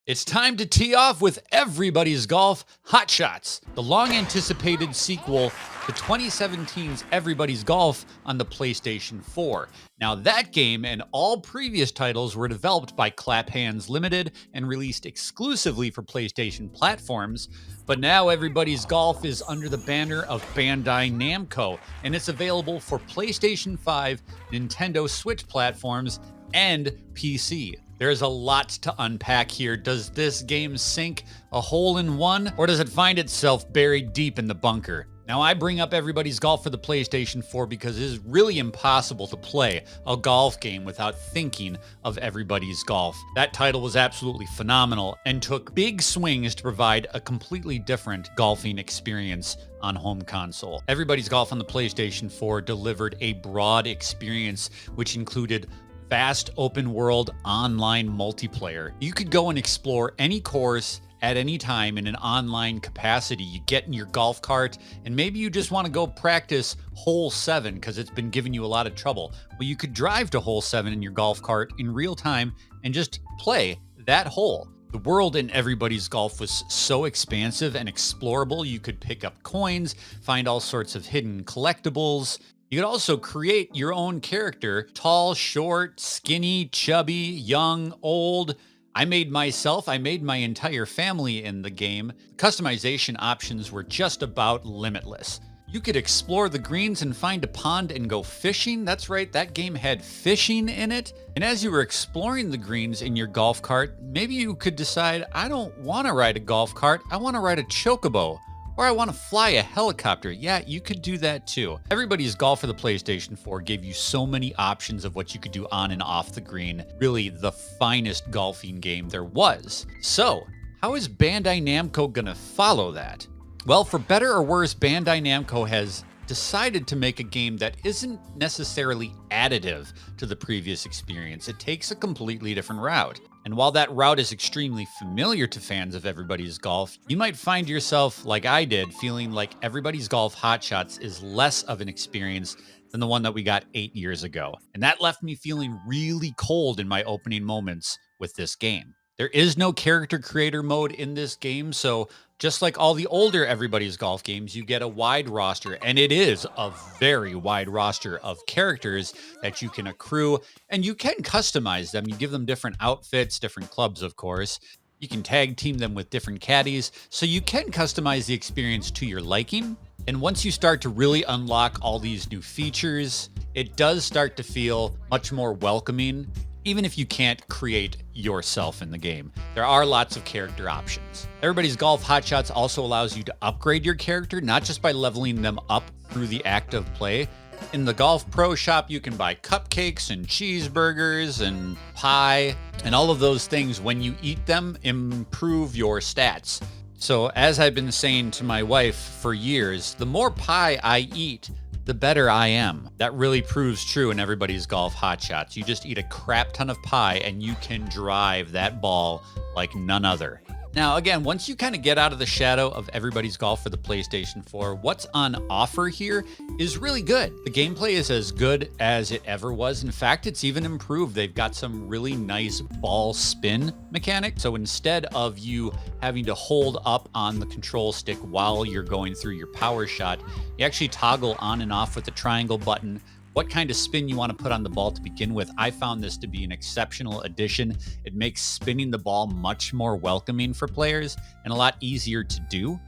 It's time to tee off with Everybody's Golf Hot Shots, the long-anticipated sequel to 2017's Everybody's Golf on the PlayStation 4. Now, that game and all previous titles were developed by Clap Hands Limited and released exclusively for PlayStation platforms, but now Everybody's Golf is under the banner of Bandai Namco, and it's available for PlayStation 5, Nintendo Switch platforms, and PC. There's a lot to unpack here. Does this game sink a hole in one, or does it find itself buried deep in the bunker? Now, I bring up Everybody's Golf for the PlayStation 4 because it is really impossible to play a golf game without thinking of Everybody's Golf. That title was absolutely phenomenal and took big swings to provide a completely different golfing experience on home console. Everybody's Golf on the PlayStation 4 delivered a broad experience which included vast open world online multiplayer. You could go and explore any course at any time in an online capacity. You get in your golf cart and maybe you just want to go practice hole 7 because it's been giving you a lot of trouble. Well, you could drive to hole 7 in your golf cart in real time and just play that hole. The world in Everybody's Golf was so expansive and explorable. You could pick up coins, find all sorts of hidden collectibles. You could also create your own character, tall, short, skinny, chubby, young, old. I made my entire family in the game. Customization options were just about limitless. You could explore the greens and find a pond and go fishing. That's right, that game had fishing in it. And as you were exploring the greens in your golf cart, maybe you could decide, I don't want to ride a golf cart, I want to ride a chocobo. Or I want to fly a helicopter. Yeah, you could do that too. Everybody's Golf for the PlayStation 4 gave you so many options of what you could do on and off the green. Really the finest golfing game there was. So, how is Bandai Namco gonna follow that? Well, for better or worse, Bandai Namco has decided to make a game that isn't necessarily additive to the previous experience. It takes a completely different route. And while that route is extremely familiar to fans of Everybody's Golf, you might find yourself, like I did, feeling like Everybody's Golf Hot Shots is less of an experience than the one that we got 8 years ago. And that left me feeling really cold in my opening moments with this game. There is no character creator mode in this game, so just like all the older Everybody's Golf games, you get a wide roster, and it is a very wide roster of characters that you can accrue, and you can customize them. You give them different outfits, different clubs, of course. You can tag team them with different caddies, so you can customize the experience to your liking. And once you start to really unlock all these new features, it does start to feel much more welcoming, even if you can't create yourself in the game. There are lots of character options. Everybody's Golf Hot Shots also allows you to upgrade your character, not just by leveling them up through the act of play. In the Golf Pro shop, you can buy cupcakes and cheeseburgers and pie, and all of those things, when you eat them, improve your stats. So as I've been saying to my wife for years, the more pie I eat, the better I am. That really proves true in Everybody's Golf Hot Shots. You just eat a crap ton of pie and you can drive that ball like none other. Now, again, once you kind of get out of the shadow of Everybody's Golf for the PlayStation 4, what's on offer here is really good. The gameplay is as good as it ever was. In fact, it's even improved. They've got some really nice ball spin mechanics. So instead of you having to hold up on the control stick while you're going through your power shot, you actually toggle on and off with the triangle button what kind of spin you want to put on the ball to begin with. I found this to be an exceptional addition. It makes spinning the ball much more welcoming for players and a lot easier to do.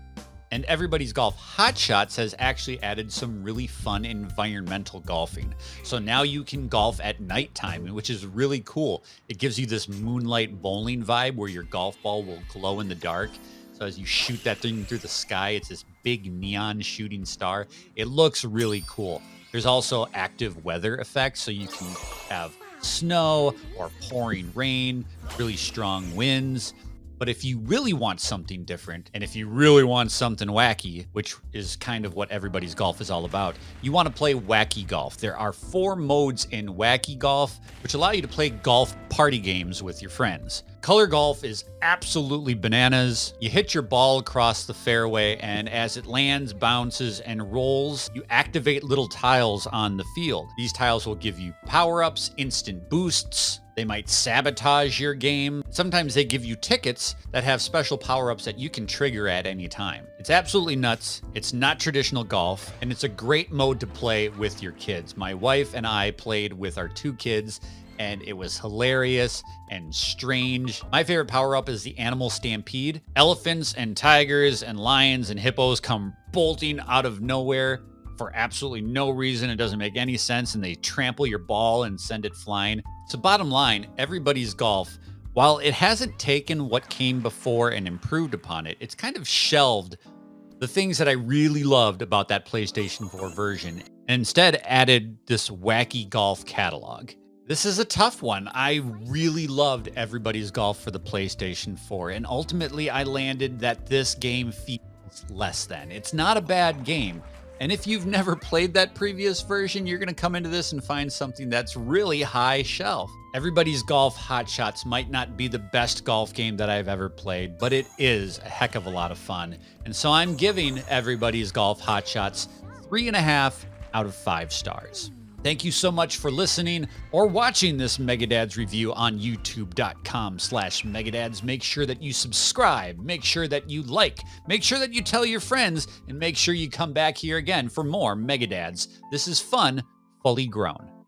And Everybody's Golf Hot Shots has actually added some really fun environmental golfing. So now you can golf at nighttime, which is really cool. It gives you this moonlight bowling vibe where your golf ball will glow in the dark. So as you shoot that thing through the sky, it's this big neon shooting star. It looks really cool. There's also active weather effects, so you can have snow or pouring rain, really strong winds. But if you really want something different, and if you really want something wacky, which is kind of what Everybody's Golf is all about, you want to play Wacky Golf. There are 4 modes in Wacky Golf, which allow you to play golf party games with your friends. Color golf is absolutely bananas. You hit your ball across the fairway, and as it lands, bounces, and rolls, you activate little tiles on the field. These tiles will give you power-ups, instant boosts. They might sabotage your game. Sometimes they give you tickets that have special power-ups that you can trigger at any time. It's absolutely nuts. It's not traditional golf, and it's a great mode to play with your kids. My wife and I played with our 2 kids, and it was hilarious and strange. My favorite power-up is the Animal Stampede. Elephants and tigers and lions and hippos come bolting out of nowhere for absolutely no reason. It doesn't make any sense, and they trample your ball and send it flying. So bottom line, Everybody's Golf, while it hasn't taken what came before and improved upon it, it's kind of shelved the things that I really loved about that PlayStation 4 version, and instead added this Wacky Golf catalog. This is a tough one. I really loved Everybody's Golf for the PlayStation 4, and ultimately I landed that this game feels less than. It's not a bad game. And if you've never played that previous version, you're going to come into this and find something that's really high shelf. Everybody's Golf Hot Shots might not be the best golf game that I've ever played, but it is a heck of a lot of fun. And so I'm giving Everybody's Golf Hot Shots 3.5 out of 5 stars. Thank you so much for listening or watching this Megadads review on youtube.com/Megadads. Make sure that you subscribe, make sure that you like, make sure that you tell your friends, and make sure you come back here again for more Megadads. This is fun, fully grown.